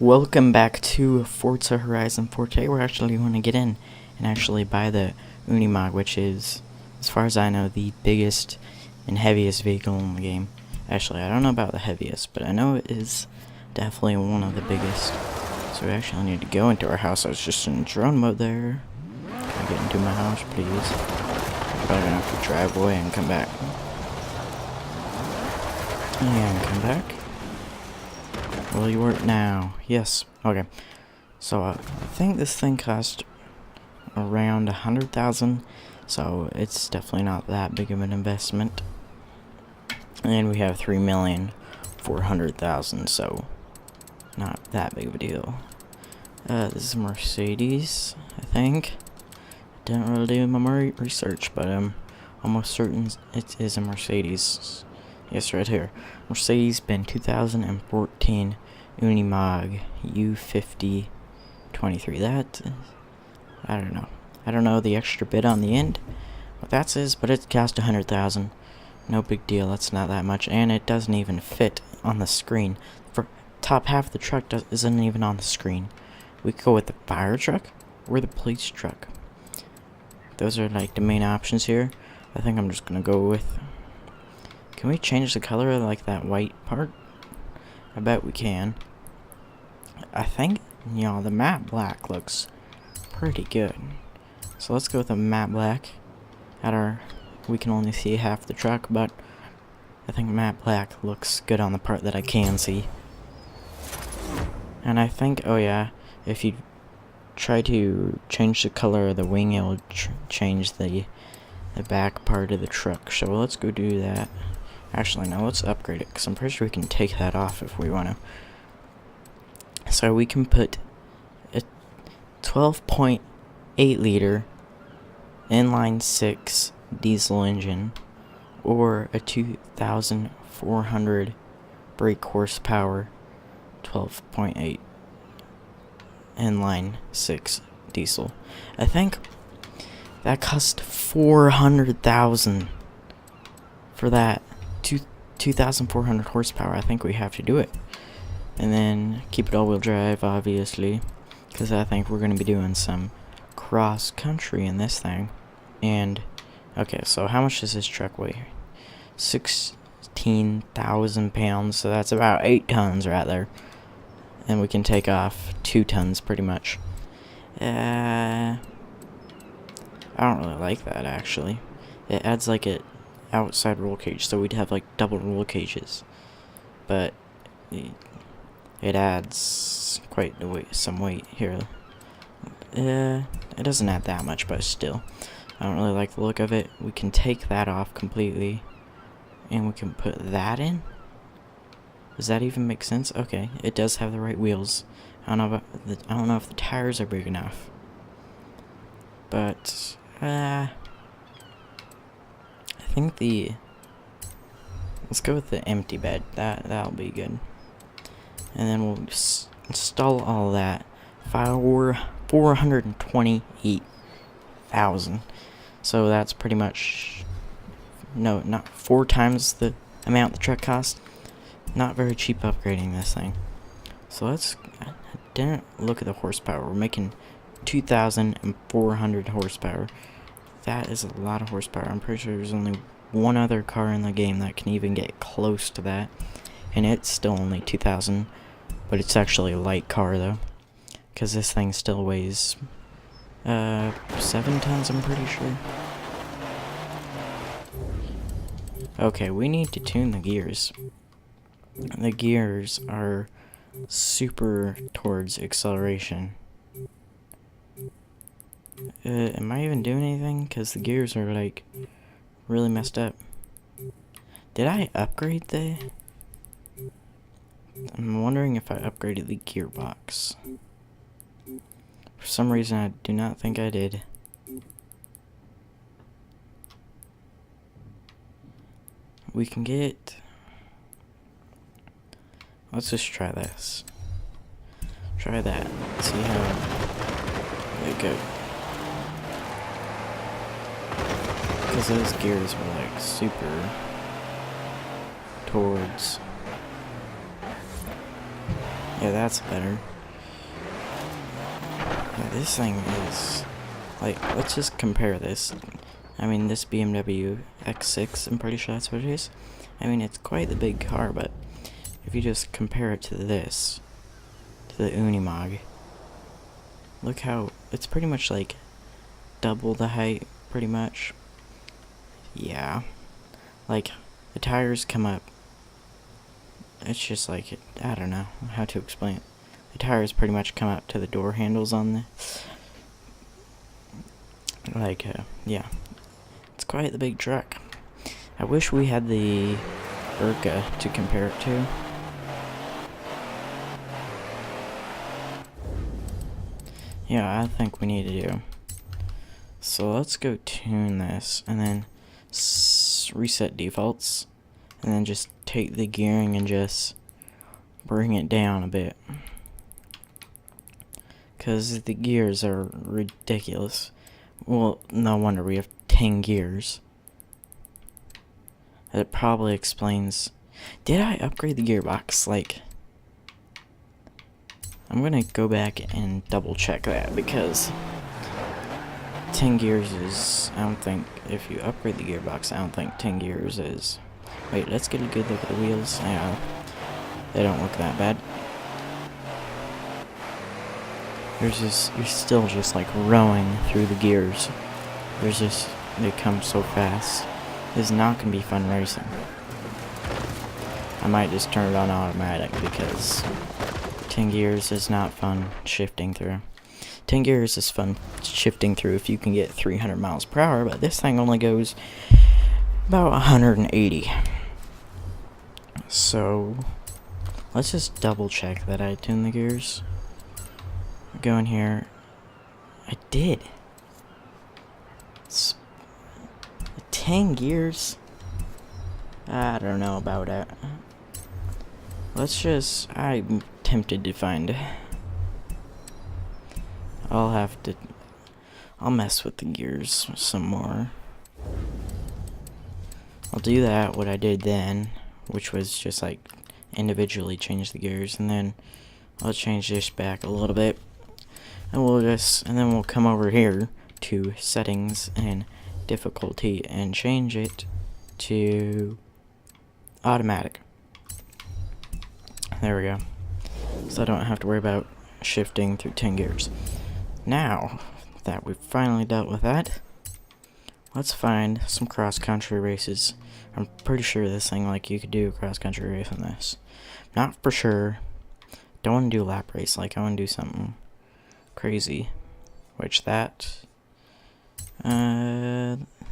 Welcome back to Forza Horizon 4. Today we're actually going to get in and actually buy the Unimog, which is, as far as I know, the biggest and heaviest vehicle in the game. Actually, I don't know about the heaviest, but I know it is definitely one of the biggest. So we actually need to go into our house. I was just in drone mode there. Can I get into my house, please? I'm probably going to have to drive away and come back. And come back. Will you work now? Yes. Okay. So I think this thing cost around 100,000. So it's definitely not that big of an investment. And we have 3,400,000. So not that big of a deal. This is a Mercedes, I think. Didn't really do my research, but I'm almost certain it is a Mercedes. Yes, right here. Mercedes-Benz 2014 Unimog U5023. That, I don't know. I don't know the extra bit on the end, what that says, but it cost 100,000. No big deal. That's not that much, and it doesn't even fit on the screen. For top half of the truck isn't even on the screen. We could go with the fire truck or the police truck. Those are like the main options here. I think I'm just gonna go with. Can we change the color of like that white part? I bet we can. I think, the matte black looks pretty good. So let's go with the matte black. We can only see half the truck, but I think matte black looks good on the part that I can see. And I think, oh yeah, if you try to change the color of the wing, it will change the back part of the truck. So let's go do that. Actually, no, let's upgrade it, because I'm pretty sure we can take that off if we want to. So we can put a 12.8 liter inline 6 diesel engine, or a 2,400 brake horsepower 12.8 inline 6 diesel. I think that cost 400,000 for that. 2,400 horsepower. I think we have to do it. And then keep it all-wheel drive, obviously, because I think we're going to be doing some cross-country in this thing. And, okay, so how much does this truck weigh? 16,000 pounds, so that's about 8 tons right there. And we can take off 2 tons, pretty much. I don't really like that, actually. It adds like a outside roll cage, so we'd have like double roll cages, but it adds quite some weight here. It doesn't add that much, but still, I don't really like the look of it. We can take that off completely, and we can put that in. Does that even make sense? Okay, it does have the right wheels. I don't know if the tires are big enough, but I think let's go with the empty bed. That'll be good. And then we'll install all that. 428,000. So that's pretty much, no, not 4 times the amount the truck cost. Not very cheap upgrading this thing. So I didn't look at the horsepower. We're making 2,400 horsepower. That is a lot of horsepower. I'm pretty sure there's only one other car in the game that can even get close to that, and it's still only 2,000, but it's actually a light car though, because this thing still weighs 7 tons, I'm pretty sure. Okay, we need to tune the gears. The gears are super towards acceleration. Am I even doing anything? Because the gears are like really messed up. Did I upgrade I'm wondering if I upgraded the gearbox. For some reason I do not think I did. We can get, let's just try this. Try that. See how it goes. Because those gears were like super towards Yeah, that's better. Yeah, this thing is... Like, let's just compare this. I mean, this BMW X6, I'm pretty sure that's what it is. I mean, it's quite the big car, but if you just compare it to this, to the Unimog, look how... It's pretty much like double the height, pretty much. Yeah. Like, the tires come up. It's just like, I don't know how to explain it. The tires pretty much come up to the door handles on the... Like, yeah. It's quite the big truck. I wish we had the Urca to compare it to. Yeah, I think we need to do. So let's go tune this, and then reset defaults, and then just take the gearing and just bring it down a bit. Because the gears are ridiculous. Well, no wonder we have 10 gears. That probably explains... Did I upgrade the gearbox? Like... I'm gonna go back and double check that, because 10 gears is... I don't think... If you upgrade the gearbox, I don't think 10 gears is... Wait, let's get a good look at the wheels. Yeah, they don't look that bad. You're still just like rowing through the gears. They come so fast. It's not gonna be fun racing. I might just turn it on automatic, because 10 gears is not fun shifting through. 10 gears is fun shifting through if you can get 300 miles per hour, but this thing only goes about 180. So, let's just double check that I tuned the gears. Go in here. I did. It's 10 gears. I don't know about it. I'm tempted to find. I'll mess with the gears some more. I'll do that, what I did then, which was just like individually change the gears, and then I'll change this back a little bit. And then we'll come over here to settings and difficulty and change it to automatic. There we go. So I don't have to worry about shifting through 10 gears. Now that we've finally dealt with that, let's find some cross-country races. I'm pretty sure this thing, like, you could do a cross-country race on this. Not for sure. Don't want to do a lap race. Like, I want to do something crazy, which that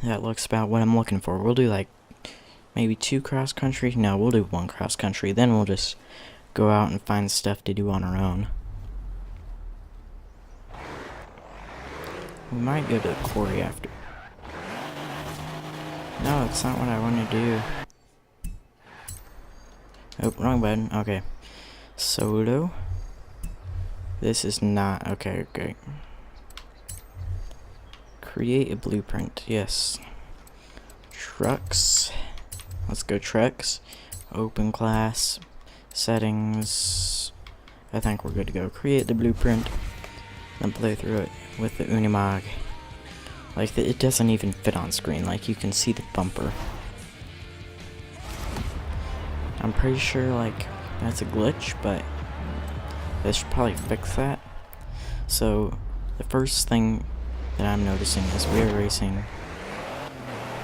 looks about what I'm looking for. We'll do like maybe 2 cross country. No, we'll do 1 cross country. Then we'll just go out and find stuff to do on our own. We might go to the quarry after. No, that's not what I want to do. Oh, wrong button. Okay. Solo. This is not... Okay. Create a blueprint. Yes. Trucks. Let's go trucks. Open class. Settings. I think we're good to go. Create the blueprint. Then play through it with the Unimog. Like, it doesn't even fit on screen. Like, you can see the bumper. I'm pretty sure, like, that's a glitch, but they should probably fix that. So, the first thing that I'm noticing is we're racing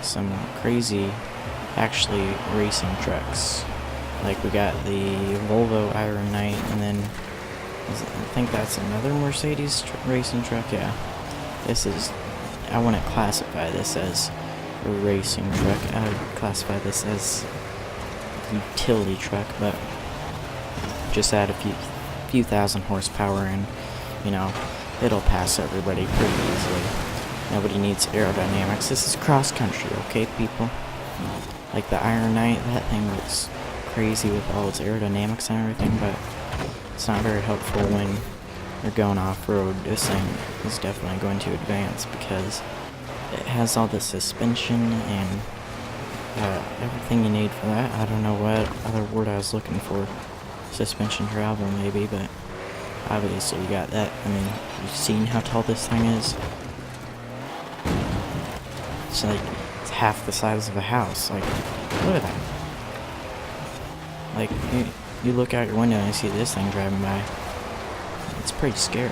some crazy, actually, racing trucks. Like, we got the Volvo Iron Knight, and then, I think that's another Mercedes racing truck, yeah. This is, I wouldn't classify this as a racing truck, I would classify this as a utility truck, but just add a few thousand horsepower and, you know, it'll pass everybody pretty easily. Nobody needs aerodynamics. This is cross country, okay, people? Like the Iron Knight, that thing looks crazy with all its aerodynamics and everything, but it's not very helpful when you're going off-road. This thing is definitely going to advance because it has all the suspension and everything you need for that. I don't know what other word I was looking for. suspension travel maybe, but obviously we got that. I mean, you've seen how tall this thing is? It's like, it's half the size of a house. Like, look at that. Like, you look out your window and you see this thing driving by. It's pretty scary.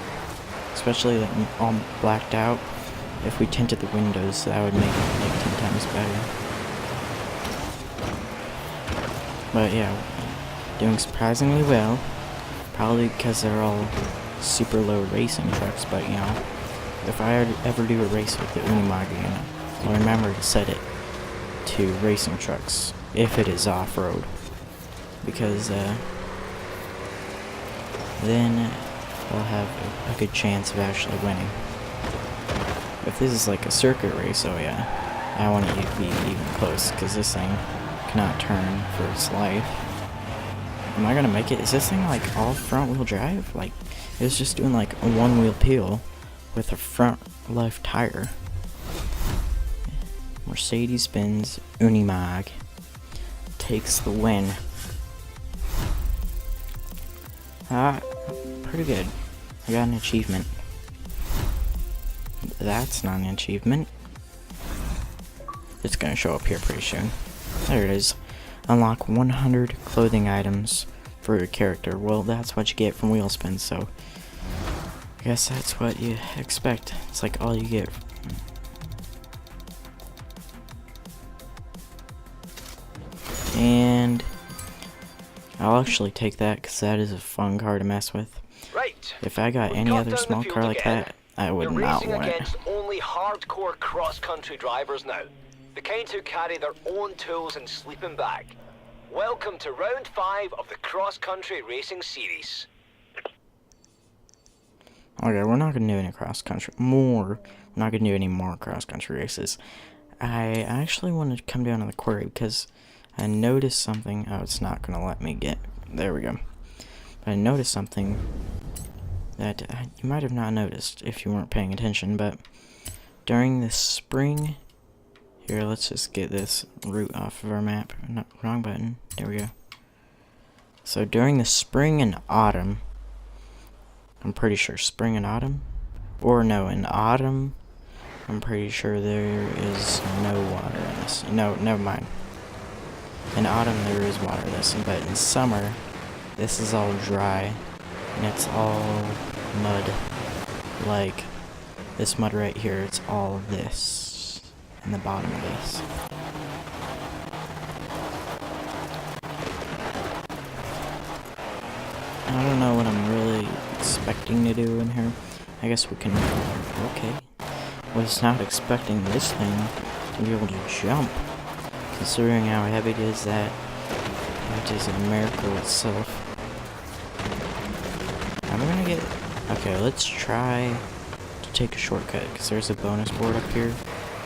Especially like all blacked out. If we tinted the windows, that would make it like 10 times better. But yeah, doing surprisingly well. Probably because they're all super low racing trucks, but you know, if I ever do a race with the Unimog again, I'll remember to set it to racing trucks if it is off-road. Because then we'll have a good chance of actually winning. If this is like a circuit race, oh yeah, I want it to be even close, because this thing cannot turn for its life. Am I gonna make it? Is this thing like all front wheel drive? Like, it was just doing like a one wheel peel with a front left tire. Mercedes-Benz Unimog takes the win. Pretty good. I got an achievement. That's not an achievement. It's gonna show up here pretty soon. There it is. Unlock 100 clothing items for your character. Well, that's what you get from wheel spins, so I guess that's what you expect. It's like all you get. And I'll actually take that because that is a fun car to mess with. Right. If I got any other small car like that, I would not want it. Against only hardcore cross-country drivers now. The kind who carry their own tools and sleeping bag. Welcome to round 5 of the cross-country racing series. Okay, we're not gonna do any cross-country. We're not gonna do any more cross-country races. I actually want to come down to the quarry because I noticed something. Oh, it's not gonna let me get. There we go. But I noticed something that you might have not noticed if you weren't paying attention. But during the spring, here, let's just get this route off of our map. No, wrong button. There we go. So during the spring and autumn, I'm pretty sure spring and autumn, or no, in autumn, I'm pretty sure there is no water in this. No, never mind. In autumn there is water in this, but in summer, this is all dry, and it's all mud. Like this mud right here, it's all this, in the bottom of this. I don't know what I'm really expecting to do in here. I guess we can, okay. Was not expecting this thing to be able to jump, considering how heavy it is. That is a miracle itself. I'm gonna get, okay, let's try to take a shortcut, because there's a bonus board up here.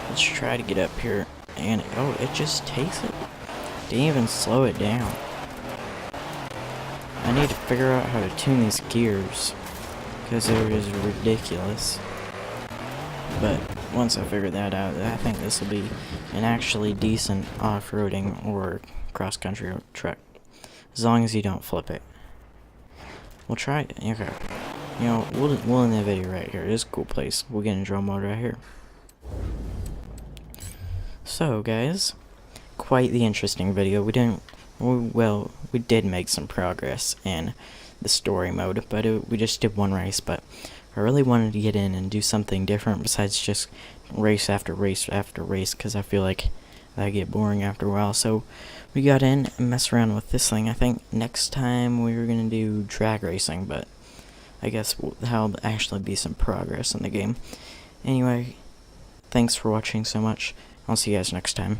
Let's try to get up here, and, oh, it just takes it. Didn't even slow it down. I need to figure out how to tune these gears, because it is ridiculous. But once I figure that out, I think this will be an actually decent off-roading or cross-country truck, as long as you don't flip it. We'll try it. Okay. You know, we'll end the video right here. This is a cool place. We'll get in drone mode right here. So, guys, quite the interesting video. We did make some progress in the story mode, but we just did one race. But I really wanted to get in and do something different besides just race after race after race, because I feel like that get boring after a while. So we got in and messed around with this thing. I think next time we were gonna do drag racing, but I guess that'll actually be some progress in the game. Anyway, thanks for watching so much. I'll see you guys next time.